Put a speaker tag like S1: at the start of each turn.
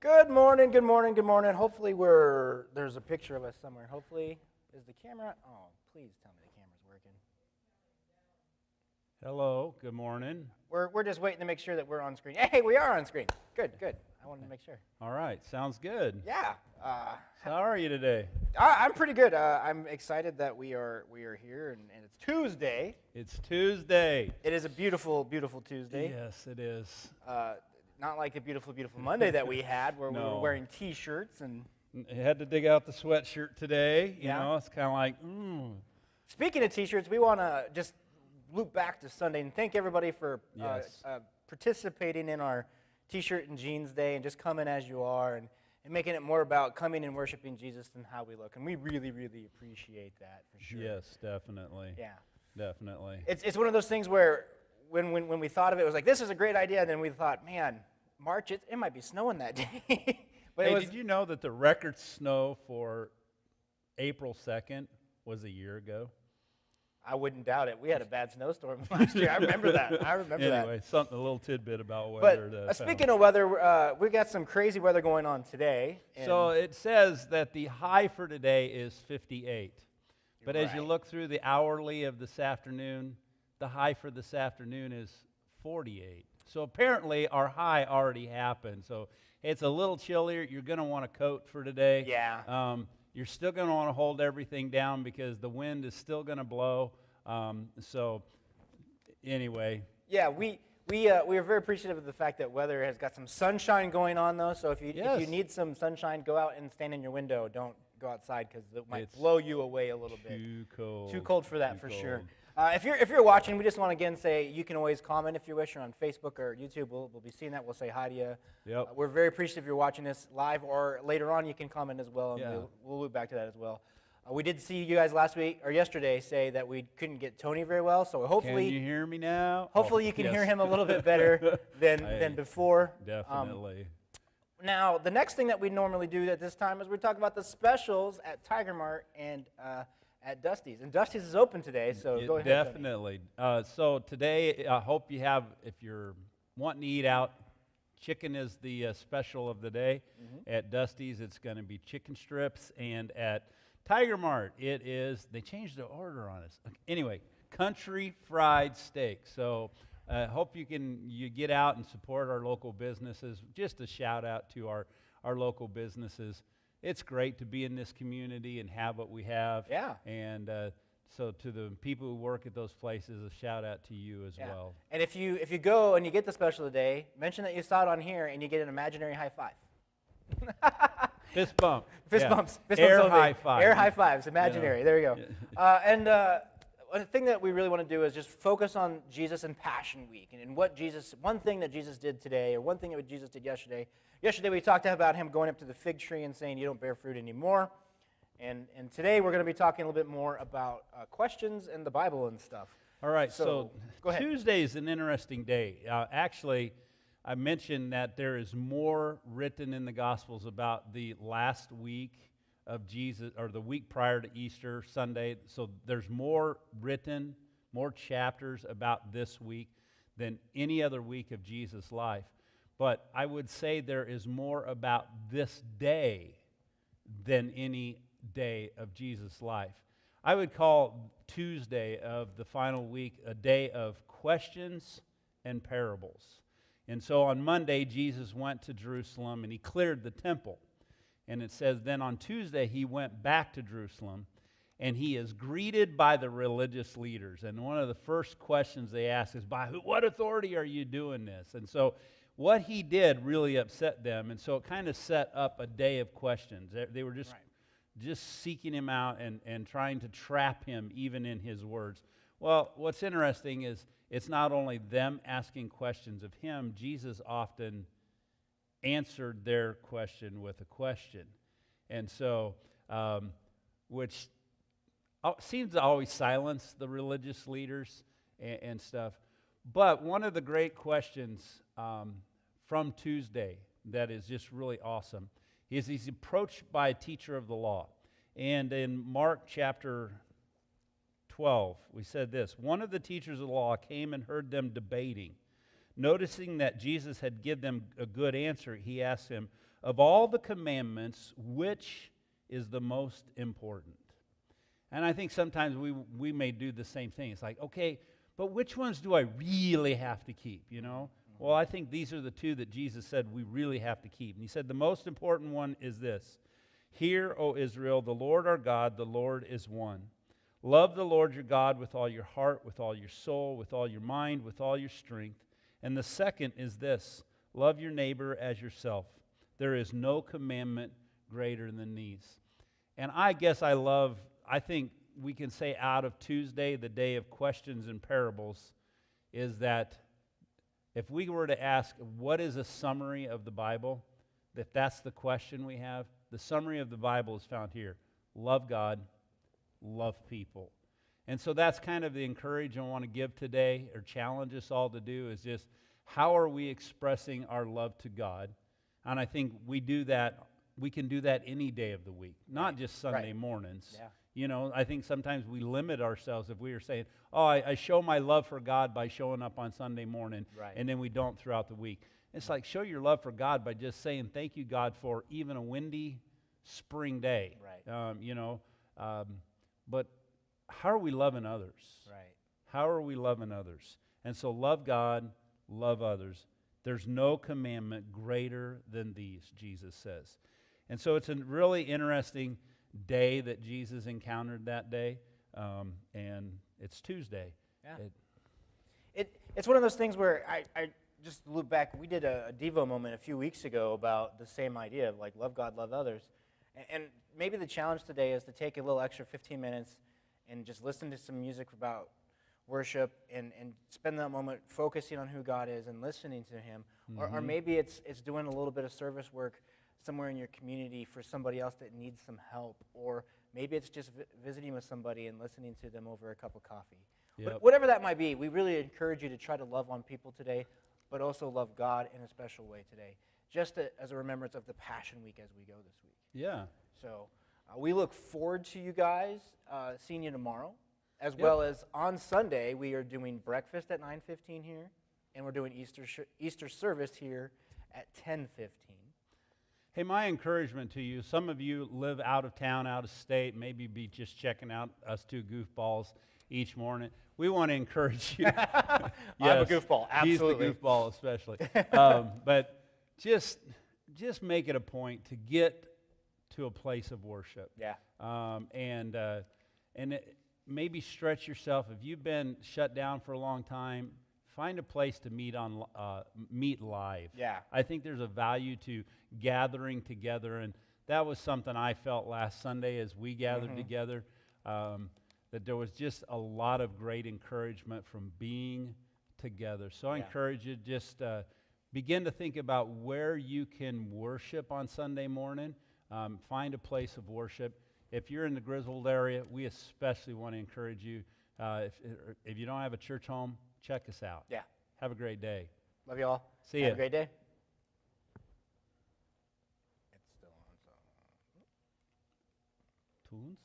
S1: Good morning, good morning, good morning. Hopefully there's a picture of us somewhere. Hopefully, is the camera? Oh, please tell me the camera's working.
S2: Hello, good morning.
S1: We're just waiting to make sure that we're on screen. Hey, we are on screen. Good. I wanted to make sure.
S2: All right, sounds good.
S1: Yeah.
S2: So how are you today?
S1: I'm pretty good. I'm excited that we are here, and it's Tuesday.
S2: It's Tuesday.
S1: It is a beautiful, beautiful Tuesday.
S2: Yes, it is.
S1: Not like the beautiful, beautiful Monday that we had, where we were
S2: No.
S1: wearing T-shirts and.
S2: I had to dig out the sweatshirt today. You
S1: Yeah.
S2: know, it's kind of like,
S1: Speaking of T-shirts, we want to just loop back to Sunday and thank everybody for
S2: Yes.
S1: participating in our T-shirt and jeans day and just coming as you are and making it more about coming and worshiping Jesus than how we look. And we really, really appreciate that for sure.
S2: Yes, definitely.
S1: Yeah.
S2: Definitely.
S1: It's one of those things where when we thought of it was like, this is a great idea, and then we thought, man, March, it might be snowing that day. But
S2: Hey, did you know that the record snow for April 2nd was a year ago?
S1: I wouldn't doubt it. We had a bad snowstorm last year. I remember that.
S2: Anyway, a little tidbit about weather.
S1: But speaking of weather, we got some crazy weather going on today.
S2: So it says that the high for today is 58. But as you
S1: Right.
S2: look through the hourly of this afternoon, the high for this afternoon is 48. So apparently our high already happened. So it's a little chillier. You're going to want a coat for today.
S1: Yeah.
S2: You're still going to want to hold everything down because the wind is still going to blow. So anyway.
S1: Yeah, we are very appreciative of the fact that weather has got some sunshine going on, though. So if you need some sunshine, go out and stand in your window. Don't go outside because it might blow you away a little bit.
S2: Too cold.
S1: Too cold for that,
S2: Too
S1: for
S2: cold.
S1: sure. If you're watching, we just want to again say you can always comment if you wish. You're on Facebook or YouTube. We'll be seeing that. We'll say hi to you.
S2: Yep.
S1: We're very appreciative you're watching this live or later on. You can comment as well, and
S2: Yeah.
S1: we'll loop back to that as well. We did see you guys yesterday say that we couldn't get Tony very well, so hopefully
S2: Can you hear me now?
S1: hopefully you can hear him a little bit better than before.
S2: Definitely.
S1: Now, the next thing that we normally do at this time is we talk about the specials at Tiger Mart and at Dusty's. And Dusty's is open today, so go ahead.
S2: Definitely. So today, I hope you have, if you're wanting to eat out, chicken is the special of the day. At Dusty's, it's going to be chicken strips, and at Tiger Mart, they changed the order on us. Anyway, country fried steak. So hope you get out and support our local businesses. Just a shout out to our local businesses. It's great to be in this community and have what we have.
S1: Yeah.
S2: And so to the people who work at those places, a shout out to you as well.
S1: And if you go and you get the special today, mention that you saw it on here and you get an imaginary high five.
S2: Fist bump.
S1: Fist
S2: Yeah.
S1: bumps. Fist
S2: Air
S1: bumps
S2: high five.
S1: Air high fives, imaginary.
S2: Yeah.
S1: There you go. And the thing that we really want to do is just focus on Jesus and Passion Week and one thing that Jesus did today or one thing that Jesus did yesterday. Yesterday we talked about him going up to the fig tree and saying, you don't bear fruit anymore. And today we're going to be talking a little bit more about questions and the Bible and stuff.
S2: All right,
S1: So, go ahead.
S2: Tuesday is an interesting day. Actually, I mentioned that there is more written in the Gospels about the last week of Jesus, or the week prior to Easter Sunday. So there's more written, more chapters about this week than any other week of Jesus' life. But I would say there is more about this day than any day of Jesus' life. I would call Tuesday of the final week a day of questions and parables. And so on Monday, Jesus went to Jerusalem and he cleared the temple. And it says then on Tuesday, he went back to Jerusalem and he is greeted by the religious leaders. And one of the first questions they ask is, by what authority are you doing this? And so what he did really upset them. And so it kind of set up a day of questions. They were just seeking him out and trying to trap him even in his words. Well, what's interesting is it's not only them asking questions of him, Jesus often answered their question with a question. And so, which seems to always silence the religious leaders and stuff. But one of the great questions from Tuesday that is just really awesome is he's approached by a teacher of the law. And in Mark chapter 12, we said this: one of the teachers of the law came and heard them debating. Noticing that Jesus had given them a good answer, he asked him, of all the commandments, which is the most important? And I think sometimes we may do the same thing. It's like, okay, but which ones do I really have to keep, you know? Well, I think these are the two that Jesus said we really have to keep. And he said the most important one is this: Hear, O Israel, the Lord our God, the Lord is one. Love the Lord your God with all your heart, with all your soul, with all your mind, with all your strength. And the second is this: love your neighbor as yourself. There is no commandment greater than these. And I think we can say out of Tuesday, the day of questions and parables, is that if we were to ask, what is a summary of the Bible? If that's the question we have, the summary of the Bible is found here. Love God, love people. And so that's kind of the encouragement I want to give today, or challenge us all to do, is just how are we expressing our love to God? And I think we can do that any day of the week, not just Sunday mornings.
S1: Yeah.
S2: You know, I think sometimes we limit ourselves if we are saying, oh, I show my love for God by showing up on Sunday morning, and then we don't throughout the week. It's like, show your love for God by just saying, thank you, God, for even a windy spring day. But how are we loving others?
S1: Right.
S2: How are we loving others? And so love God, love others. There's no commandment greater than these, Jesus says. And so it's a really interesting day that Jesus encountered that day, and it's Tuesday.
S1: Yeah. It's one of those things where I just look back. We did a Devo moment a few weeks ago about the same idea of like love God, love others. And maybe the challenge today is to take a little extra 15 minutes and just listen to some music about worship and spend that moment focusing on who God is and listening to Him. Or maybe it's doing a little bit of service work somewhere in your community for somebody else that needs some help. Or maybe it's just visiting with somebody and listening to them over a cup of coffee.
S2: Yep.
S1: Whatever that might be, we really encourage you to try to love on people today, but also love God in a special way today, just as a remembrance of the Passion Week as we go this week.
S2: Yeah.
S1: So we look forward to you guys seeing you tomorrow, as well as on Sunday. We are doing breakfast at 9:15 here, and we're doing Easter service here at 10:15.
S2: Hey, my encouragement to you, some of you live out of town, out of state, maybe be just checking out us two goofballs each morning. We want to encourage you.
S1: Yes, I'm a goofball, absolutely.
S2: He's the goofball especially. But just make it a point to get to a place of worship.
S1: Yeah.
S2: Maybe stretch yourself. If you've been shut down for a long time, find a place to meet live.
S1: Yeah.
S2: I think there's a value to gathering together, and that was something I felt last Sunday as we gathered together, that there was just a lot of great encouragement from being together. So I encourage you, just begin to think about where you can worship on Sunday morning. Find a place of worship. If you're in the Griswold area, we especially want to encourage you. If you don't have a church home, check us out.
S1: Yeah.
S2: Have a great day.
S1: Love you all.
S2: See ya.
S1: Have a great day. It's still on.
S2: Tunes?